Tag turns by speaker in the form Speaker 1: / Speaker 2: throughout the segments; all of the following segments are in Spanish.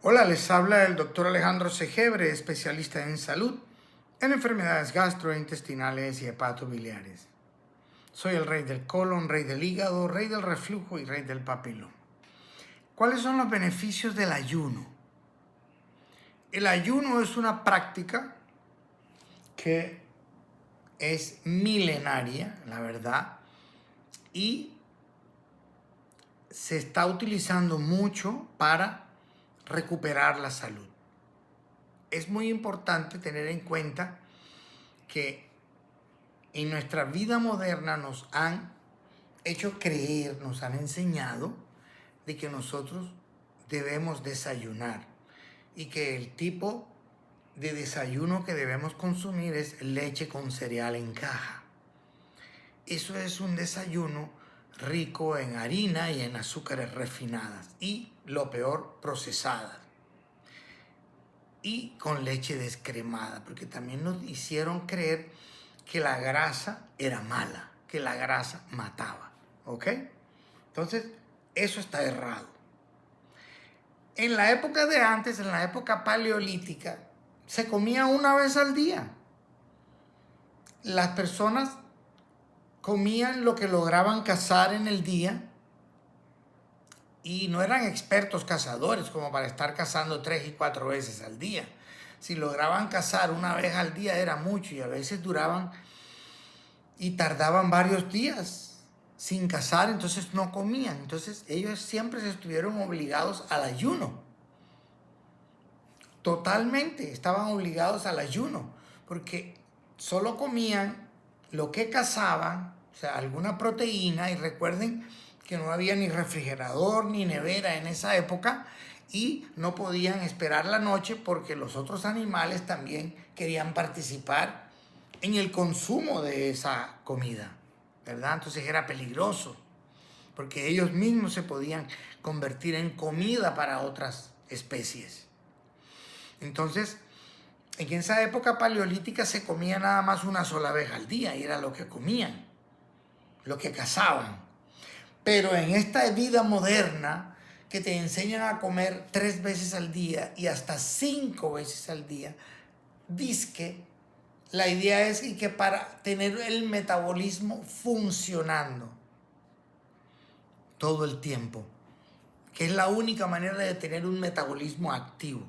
Speaker 1: Hola, les habla el doctor Alejandro Segebre, especialista en salud, en enfermedades gastrointestinales y hepatobiliares. Soy el rey del colon, rey del hígado, rey del reflujo y rey del papilón. ¿Cuáles son los beneficios del ayuno? El ayuno es una práctica que es milenaria, la verdad, y se está utilizando mucho para recuperar la salud. Es muy importante tener en cuenta que en nuestra vida moderna nos han hecho creer, nos han enseñado de que nosotros debemos desayunar y que el tipo de desayuno que debemos consumir es leche con cereal en caja. Eso es un desayuno rico en harina y en azúcares refinadas y, lo peor, procesadas. Y con leche descremada, porque también nos hicieron creer que la grasa era mala, que la grasa mataba, ¿ok? Entonces, eso está errado. En la época de antes, en la época paleolítica, se comía una vez al día. Las personas comían lo que lograban cazar en el día y no eran expertos cazadores como para estar cazando 3 y 4 veces al día. Si lograban cazar una vez al día era mucho y a veces duraban y tardaban varios días sin cazar, entonces no comían. Entonces ellos siempre se estuvieron obligados al ayuno. Totalmente estaban obligados al ayuno, porque solo comían lo que cazaban, o sea, alguna proteína, y recuerden que no había ni refrigerador ni nevera en esa época y no podían esperar la noche porque los otros animales también querían participar en el consumo de esa comida, ¿verdad? Entonces era peligroso, porque ellos mismos se podían convertir en comida para otras especies. Entonces, en esa época paleolítica se comía nada más una sola vez al día y era lo que comían, lo que cazaban. Pero en esta vida moderna que te enseñan a comer 3 veces al día y hasta 5 veces al día, dizque la idea es que para tener el metabolismo funcionando todo el tiempo, que es la única manera de tener un metabolismo activo.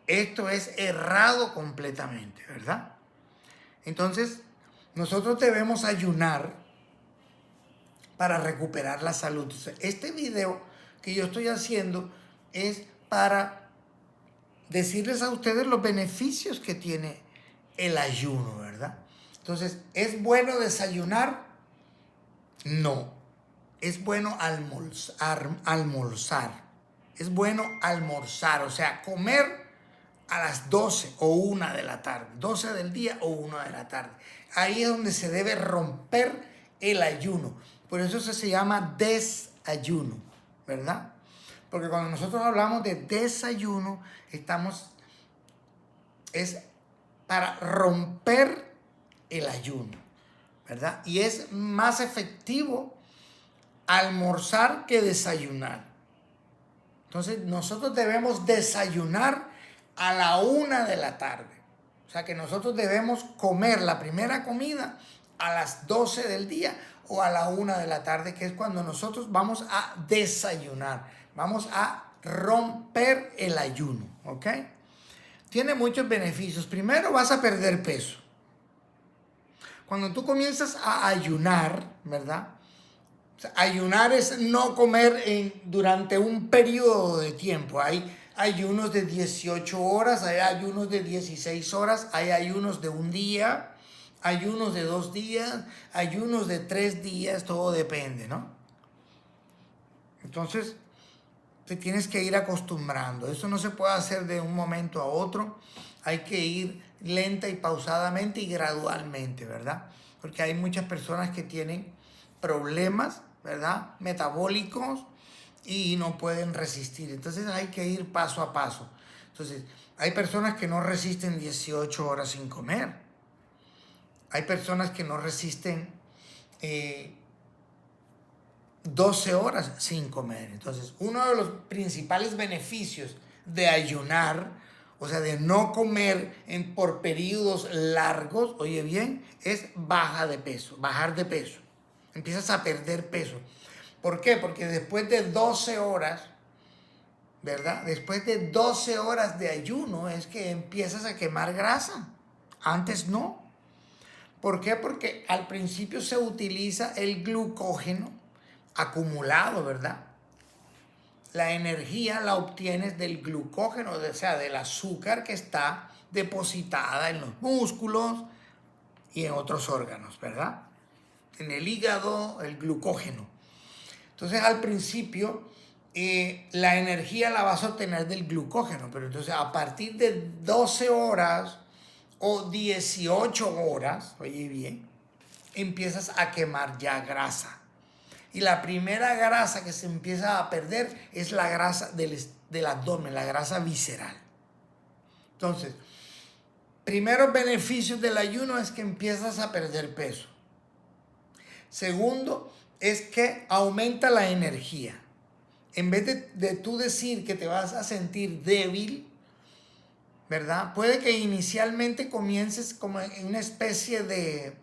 Speaker 1: Esto es errado completamente, ¿verdad? Entonces, nosotros debemos ayunar para recuperar la salud. Entonces, este video que yo estoy haciendo es para decirles a ustedes los beneficios que tiene el ayuno, ¿verdad? Entonces, ¿es bueno desayunar? No. Es bueno almorzar. Es bueno almorzar, o sea, comer a las 12 o 1 de la tarde, 12 del día o 1 de la tarde. Ahí es donde se debe romper el ayuno. Por eso se llama desayuno, ¿verdad? Porque cuando nosotros hablamos de desayuno, es para romper el ayuno, ¿verdad? Y es más efectivo almorzar que desayunar. Entonces nosotros debemos desayunar a la 1 de la tarde. O sea que nosotros debemos comer la primera comida a las 12 del día o a la 1 de la tarde, que es cuando nosotros vamos a desayunar. Vamos a romper el ayuno, ¿ok? Tiene muchos beneficios. Primero, vas a perder peso. Cuando tú comienzas a ayunar, ¿verdad? O sea, ayunar es no comer durante un periodo de tiempo. Hay ayunos de 18 horas, hay ayunos de 16 horas, hay ayunos de un día, ayunos de 2 días, ayunos de 3 días, todo depende, ¿no? Entonces, te tienes que ir acostumbrando. Eso no se puede hacer de un momento a otro. Hay que ir lenta y pausadamente y gradualmente, ¿verdad? Porque hay muchas personas que tienen problemas, ¿verdad? Metabólicos y no pueden resistir. Entonces hay que ir paso a paso. Entonces, hay personas que no resisten 18 horas sin comer. Hay personas que no resisten 12 horas sin comer. Entonces, uno de los principales beneficios de ayunar, o sea, de no comer por periodos largos, oye bien, es bajar de peso. Empiezas a perder peso. ¿Por qué? Porque después de 12 horas, ¿verdad? Después de 12 horas de ayuno es que empiezas a quemar grasa. Antes no. ¿Por qué? Porque al principio se utiliza el glucógeno acumulado, ¿verdad? La energía la obtienes del glucógeno, o sea, del azúcar que está depositada en los músculos y en otros órganos, ¿verdad? En el hígado, el glucógeno. Entonces, al principio, la energía la vas a obtener del glucógeno, pero entonces a partir de 12 horas o 18 horas, oye bien, empiezas a quemar ya grasa. Y la primera grasa que se empieza a perder es la grasa del abdomen, la grasa visceral. Entonces, primeros beneficios del ayuno es que empiezas a perder peso. Segundo, es que aumenta la energía. En vez de tú decir que te vas a sentir débil, ¿verdad? Puede que inicialmente comiences como en una especie de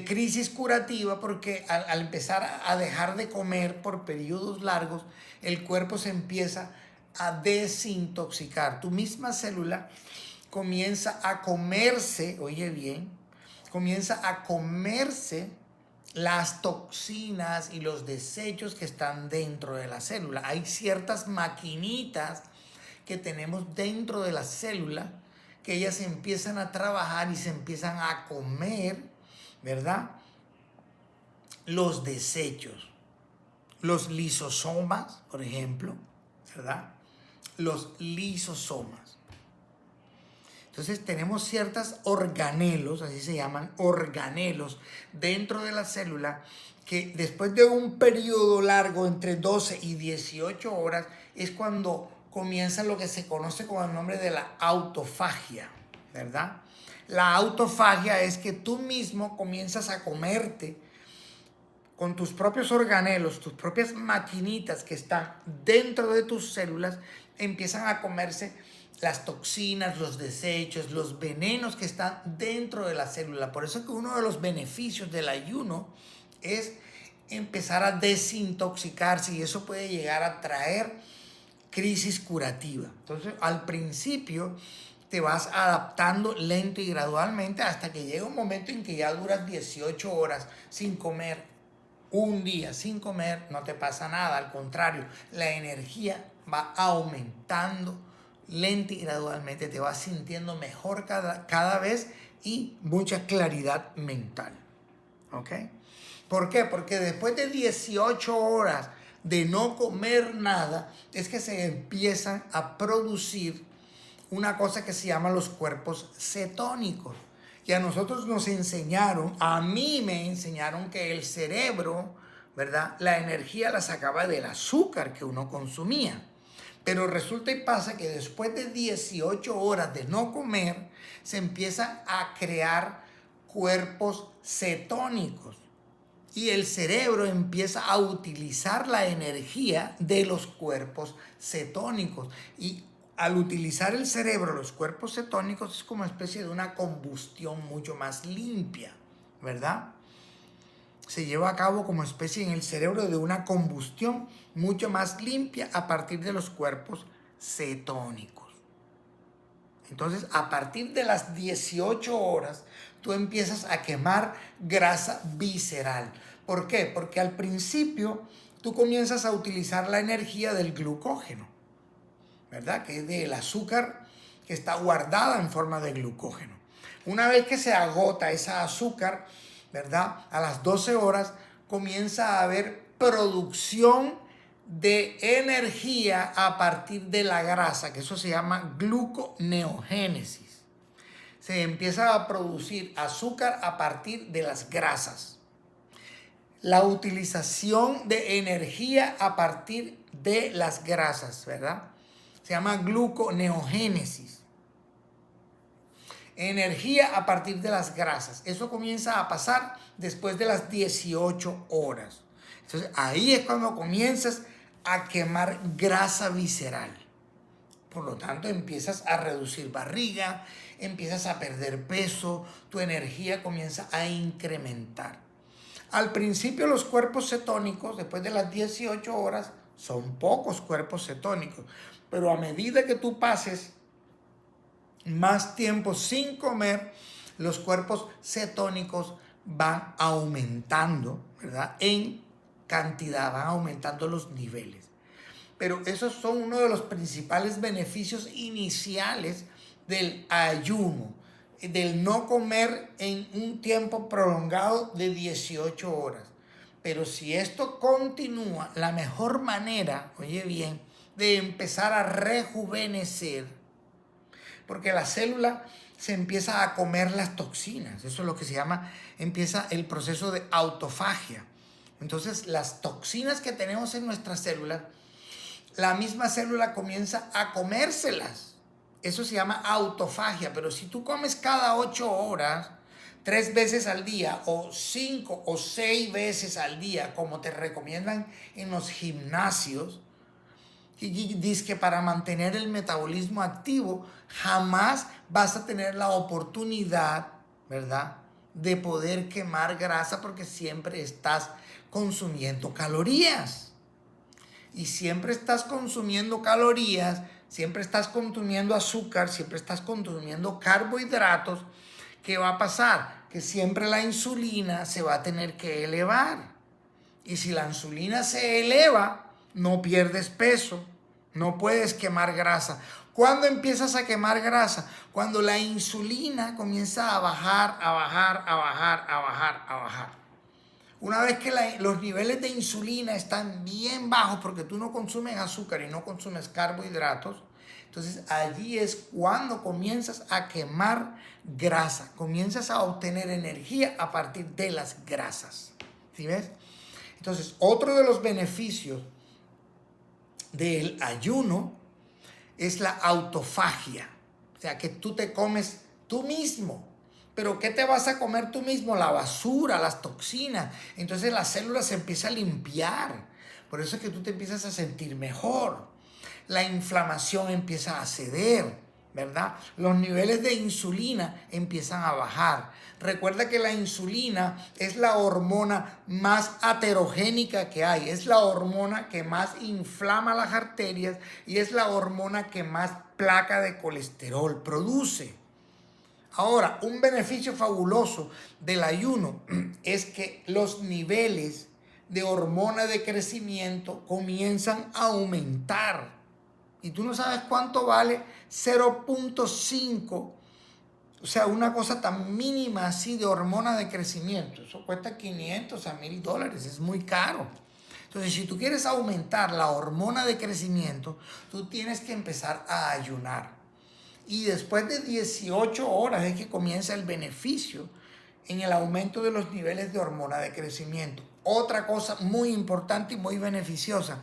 Speaker 1: crisis curativa, porque al empezar a dejar de comer por periodos largos, el cuerpo se empieza a desintoxicar. Tu misma célula comienza a comerse, oye bien, comienza a comerse las toxinas y los desechos que están dentro de la célula. Hay ciertas maquinitas que tenemos dentro de la célula que ellas empiezan a trabajar y se empiezan a comer, ¿verdad? Los desechos, los lisosomas, por ejemplo, ¿verdad? Los lisosomas. Entonces tenemos ciertos organelos, así se llaman, organelos dentro de la célula que después de un periodo largo entre 12 y 18 horas es cuando comienza lo que se conoce con el nombre de la autofagia, ¿verdad? La autofagia es que tú mismo comienzas a comerte con tus propios organelos, tus propias maquinitas que están dentro de tus células, empiezan a comerse las toxinas, los desechos, los venenos que están dentro de la célula. Por eso es que uno de los beneficios del ayuno es empezar a desintoxicarse y eso puede llegar a traer crisis curativa. Entonces, al principio te vas adaptando lento y gradualmente hasta que llega un momento en que ya duras 18 horas sin comer, un día sin comer, no te pasa nada, al contrario, la energía va aumentando lenta y gradualmente, te vas sintiendo mejor cada vez y mucha claridad mental. ¿Ok? ¿Por qué? Porque después de 18 horas de no comer nada, es que se empiezan a producir una cosa que se llama los cuerpos cetónicos. Y a nosotros nos enseñaron, a mí me enseñaron que el cerebro, ¿verdad? La energía la sacaba del azúcar que uno consumía. Pero resulta y pasa que después de 18 horas de no comer, se empiezan a crear cuerpos cetónicos. Y el cerebro empieza a utilizar la energía de los cuerpos cetónicos. Y al utilizar el cerebro, los cuerpos cetónicos, es como una especie de una combustión mucho más limpia, ¿verdad? Se lleva a cabo como especie en el cerebro de una combustión mucho más limpia a partir de los cuerpos cetónicos. Entonces, a partir de las 18 horas, tú empiezas a quemar grasa visceral. ¿Por qué? Porque al principio tú comienzas a utilizar la energía del glucógeno, ¿verdad? Que es del azúcar que está guardada en forma de glucógeno. Una vez que se agota esa azúcar, ¿verdad? A las 12 horas comienza a haber producción de energía a partir de la grasa, que eso se llama gluconeogénesis. Se empieza a producir azúcar a partir de las grasas. La utilización de energía a partir de las grasas, ¿verdad? Se llama gluconeogénesis. Energía a partir de las grasas. Eso comienza a pasar después de las 18 horas. Entonces ahí es cuando comienzas a quemar grasa visceral. Por lo tanto, empiezas a reducir barriga, empiezas a perder peso, tu energía comienza a incrementar. Al principio los cuerpos cetónicos, después de las 18 horas, son pocos cuerpos cetónicos, pero a medida que tú pases más tiempo sin comer, los cuerpos cetónicos van aumentando, ¿verdad? En cantidad, van aumentando los niveles. Pero esos son uno de los principales beneficios iniciales del ayuno, del no comer en un tiempo prolongado de 18 horas. Pero si esto continúa, la mejor manera, oye bien, de empezar a rejuvenecer, porque la célula se empieza a comer las toxinas, eso es lo que se llama, empieza el proceso de autofagia. Entonces las toxinas que tenemos en nuestras células, la misma célula comienza a comérselas. Eso se llama autofagia. Pero si tú comes cada 8 horas, 3 veces al día, o 5 o 6 veces al día, como te recomiendan en los gimnasios, y dice que para mantener el metabolismo activo, jamás vas a tener la oportunidad, ¿verdad?, de poder quemar grasa, porque siempre estás consumiendo calorías. Y siempre estás consumiendo calorías, siempre estás consumiendo azúcar, siempre estás consumiendo carbohidratos. ¿Qué va a pasar? Que siempre la insulina se va a tener que elevar. Y si la insulina se eleva, no pierdes peso, no puedes quemar grasa. ¿Cuándo empiezas a quemar grasa? Cuando la insulina comienza a bajar, a bajar, a bajar, a bajar, a bajar. Una vez que los niveles de insulina están bien bajos porque tú no consumes azúcar y no consumes carbohidratos, entonces allí es cuando comienzas a quemar grasa, comienzas a obtener energía a partir de las grasas. ¿Sí ves? Entonces, otro de los beneficios del ayuno es la autofagia, o sea, que tú te comes tú mismo. ¿Pero qué te vas a comer tú mismo? La basura, las toxinas. Entonces la célula se empieza a limpiar. Por eso es que tú te empiezas a sentir mejor. La inflamación empieza a ceder, ¿verdad? Los niveles de insulina empiezan a bajar. Recuerda que la insulina es la hormona más aterogénica que hay. Es la hormona que más inflama las arterias y es la hormona que más placa de colesterol produce. Ahora, un beneficio fabuloso del ayuno es que los niveles de hormona de crecimiento comienzan a aumentar. Y tú no sabes cuánto vale 0.5, o sea, una cosa tan mínima así de hormona de crecimiento. Eso cuesta $500 a $1,000, es muy caro. Entonces, si tú quieres aumentar la hormona de crecimiento, tú tienes que empezar a ayunar. Y después de 18 horas es que comienza el beneficio en el aumento de los niveles de hormona de crecimiento. Otra cosa muy importante y muy beneficiosa,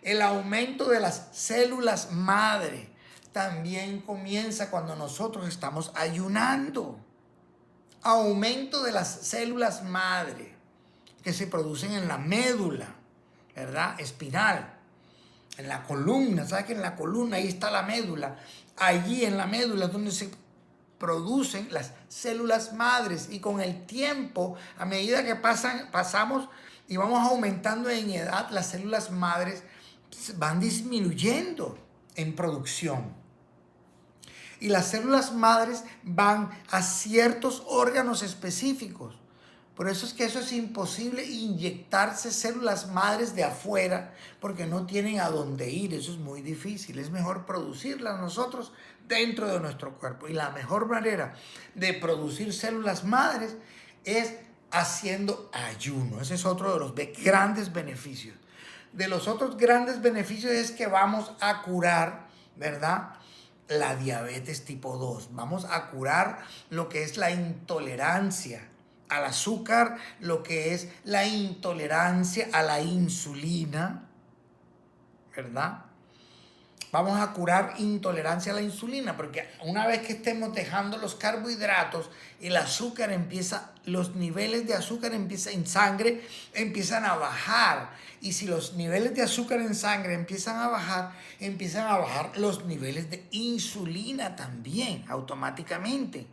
Speaker 1: el aumento de las células madre también comienza cuando nosotros estamos ayunando. Aumento de las células madre que se producen en la médula, ¿verdad?, espinal, en la columna. ¿Sabes que en la columna ahí está la médula? Allí en la médula es donde se producen las células madres, y con el tiempo, a medida que pasamos y vamos aumentando en edad, las células madres van disminuyendo en producción. Y las células madres van a ciertos órganos específicos. Por eso es que eso es imposible, inyectarse células madres de afuera, porque no tienen a dónde ir. Eso es muy difícil. Es mejor producirlas nosotros dentro de nuestro cuerpo. Y la mejor manera de producir células madres es haciendo ayuno. Ese es otro de los grandes beneficios. De los otros grandes beneficios es que vamos a curar, ¿verdad?, la diabetes tipo 2. Vamos a curar lo que es la intolerancia al azúcar, lo que es la intolerancia a la insulina, ¿verdad? Vamos a curar intolerancia a la insulina, porque una vez que estemos dejando los carbohidratos, el azúcar empieza, los niveles de azúcar en sangre empiezan a bajar. Y si los niveles de azúcar en sangre empiezan a bajar los niveles de insulina también, automáticamente.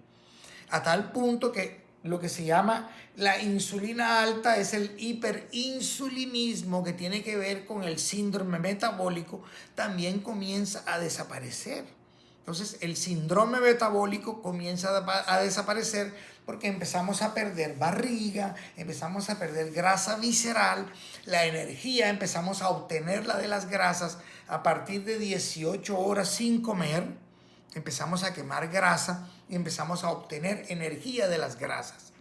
Speaker 1: A tal punto que lo que se llama la insulina alta es el hiperinsulinismo, que tiene que ver con el síndrome metabólico, también comienza a desaparecer. Entonces el síndrome metabólico comienza a desaparecer porque empezamos a perder barriga, empezamos a perder grasa visceral, la energía empezamos a obtenerla de las grasas a partir de 18 horas sin comer. Empezamos a quemar grasa y empezamos a obtener energía de las grasas.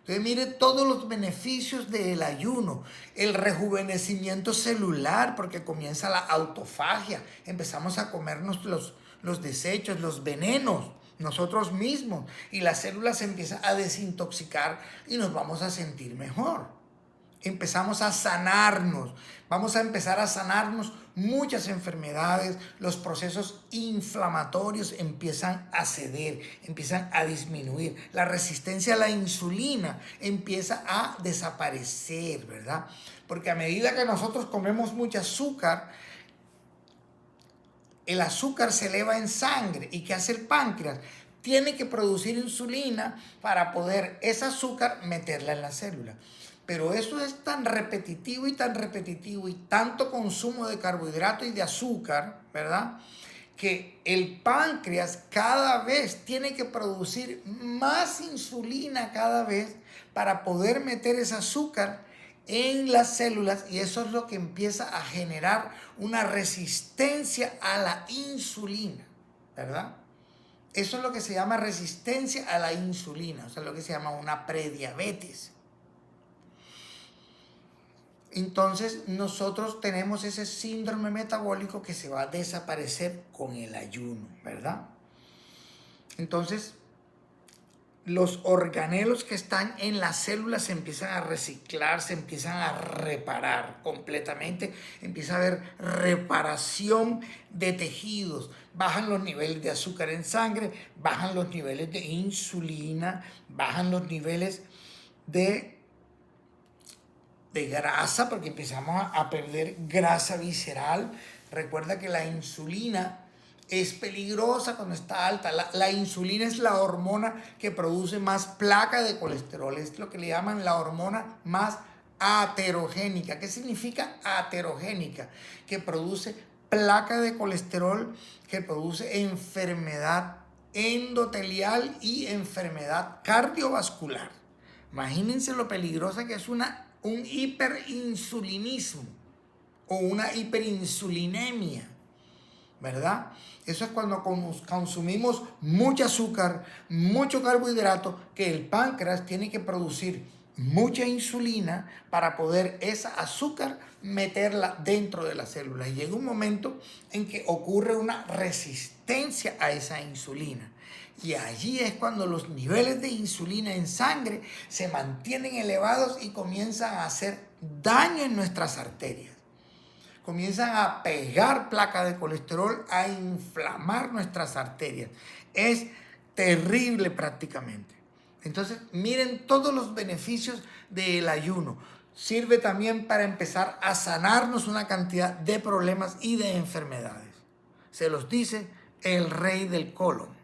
Speaker 1: Entonces mire todos los beneficios del ayuno, el rejuvenecimiento celular, porque comienza la autofagia, empezamos a comernos los desechos, los venenos, nosotros mismos, y las células se empiezan a desintoxicar y nos vamos a sentir mejor. Empezamos a sanarnos, vamos a empezar a sanarnos muchas enfermedades, los procesos inflamatorios empiezan a ceder, empiezan a disminuir, la resistencia a la insulina empieza a desaparecer, ¿verdad? Porque a medida que nosotros comemos mucho azúcar, el azúcar se eleva en sangre. ¿Y qué hace el páncreas? Tiene que producir insulina para poder ese azúcar meterla en la célula. Pero eso es tan repetitivo y tanto consumo de carbohidratos y de azúcar, ¿verdad? Que el páncreas cada vez tiene que producir más insulina cada vez para poder meter ese azúcar en las células, y eso es lo que empieza a generar una resistencia a la insulina, ¿verdad? Eso es lo que se llama resistencia a la insulina, o sea, lo que se llama una prediabetes. Entonces nosotros tenemos ese síndrome metabólico que se va a desaparecer con el ayuno, ¿verdad? Entonces los organelos que están en las células se empiezan a reciclar, se empiezan a reparar completamente, empieza a haber reparación de tejidos, bajan los niveles de azúcar en sangre, bajan los niveles de insulina, bajan los niveles de grasa, porque empezamos a perder grasa visceral. Recuerda que la insulina es peligrosa cuando está alta. La insulina es la hormona que produce más placa de colesterol. Es lo que le llaman la hormona más aterogénica. ¿Qué significa aterogénica? Que produce placa de colesterol, que produce enfermedad endotelial y enfermedad cardiovascular. Imagínense lo peligrosa que es un hiperinsulinismo o una hiperinsulinemia, ¿verdad? Eso es cuando consumimos mucho azúcar, mucho carbohidrato, que el páncreas tiene que producir mucha insulina para poder esa azúcar meterla dentro de la célula. Y llega un momento en que ocurre una resistencia a esa insulina. Y allí es cuando los niveles de insulina en sangre se mantienen elevados y comienzan a hacer daño en nuestras arterias. Comienzan a pegar placa de colesterol, a inflamar nuestras arterias. Es terrible prácticamente. Entonces, miren todos los beneficios del ayuno. Sirve también para empezar a sanarnos una cantidad de problemas y de enfermedades. Se los dice el rey del colon.